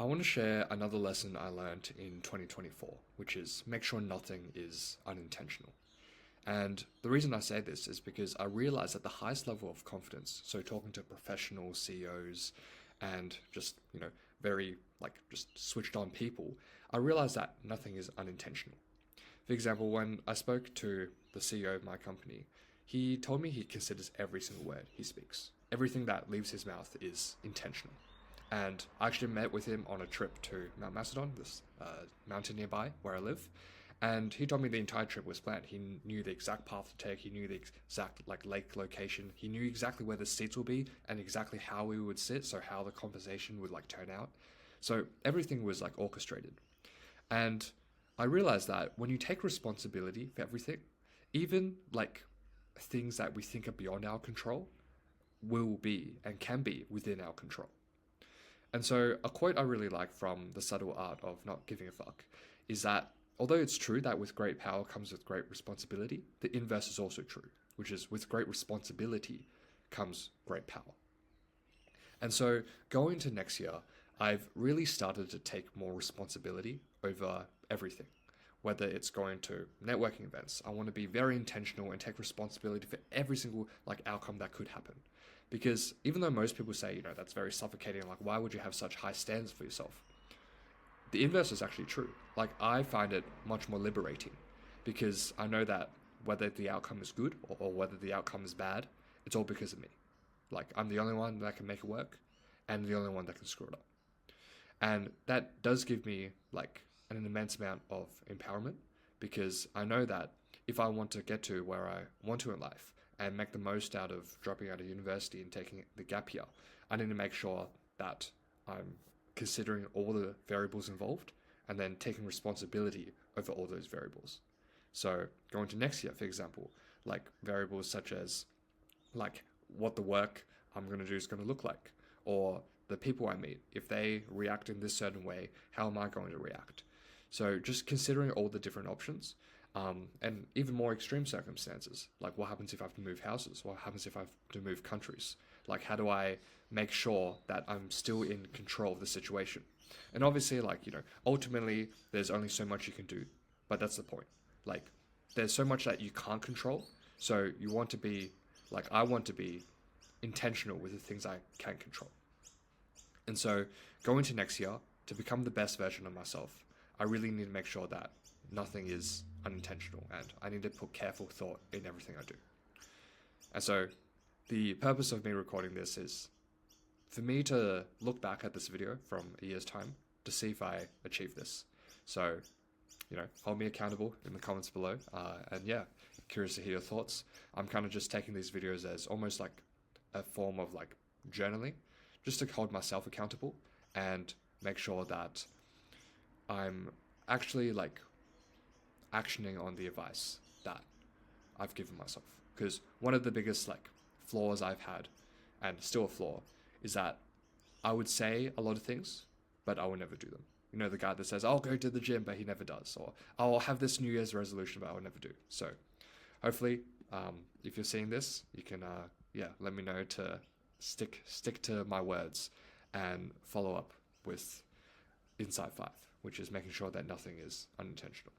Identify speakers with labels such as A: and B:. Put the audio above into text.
A: I want to share another lesson I learned in 2024, which is make sure nothing is unintentional. And the reason I say this is because I realize at the highest level of confidence, so talking to professional CEOs and just, very just switched on people, I realized that nothing is unintentional. For example, when I spoke to the CEO of my company, he told me he considers every single word he speaks. Everything that leaves his mouth is intentional. And I actually met with him on a trip to Mount Macedon, this mountain nearby where I live. And he told me the entire trip was planned. He knew the exact path to take. He knew the exact lake location. He knew exactly where the seats will be and exactly how we would sit. So how the conversation would turn out. So everything was orchestrated. And I realized that when you take responsibility for everything, even things that we think are beyond our control will be and can be within our control. And so a quote I really like from The Subtle Art of Not Giving a Fuck is that although it's true that with great power comes with great responsibility, the inverse is also true, which is with great responsibility comes great power. And so going into next year, I've really started to take more responsibility over everything. Whether it's going to networking events, I want to be very intentional and take responsibility for every single outcome that could happen. Because even though most people say, that's very suffocating, why would you have such high standards for yourself? The inverse is actually true. I find it much more liberating because I know that whether the outcome is good or whether the outcome is bad, it's all because of me. I'm the only one that can make it work and the only one that can screw it up. And that does give me an immense amount of empowerment because I know that if I want to get to where I want to in life and make the most out of dropping out of university and taking the gap year, I need to make sure that I'm considering all the variables involved and then taking responsibility over all those variables. So going to next year, for example, variables such as what the work I'm going to do is going to look like, or the people I meet, if they react in this certain way, how am I going to react? So just considering all the different options, and even more extreme circumstances, what happens if I have to move houses? What happens if I have to move countries? How do I make sure that I'm still in control of the situation? And obviously, ultimately, there's only so much you can do, but that's the point. There's so much that you can't control, so you want to be, I want to be intentional with the things I can control. And so going to next year, to become the best version of myself, I really need to make sure that nothing is unintentional and I need to put careful thought in everything I do. And so the purpose of me recording this is for me to look back at this video from a year's time to see if I achieve this. So, hold me accountable in the comments below. And yeah, curious to hear your thoughts. I'm kind of just taking these videos as almost a form of journaling, just to hold myself accountable and make sure that I'm actually actioning on the advice that I've given myself. Because one of the biggest flaws I've had, and still a flaw, is that I would say a lot of things, but I will never do them. The guy that says, I'll go to the gym, but he never does. Or I'll have this New Year's resolution, but I will never do. So hopefully, if you're seeing this, you can, let me know to stick to my words and follow up with Insight 5, which is making sure that nothing is unintentional.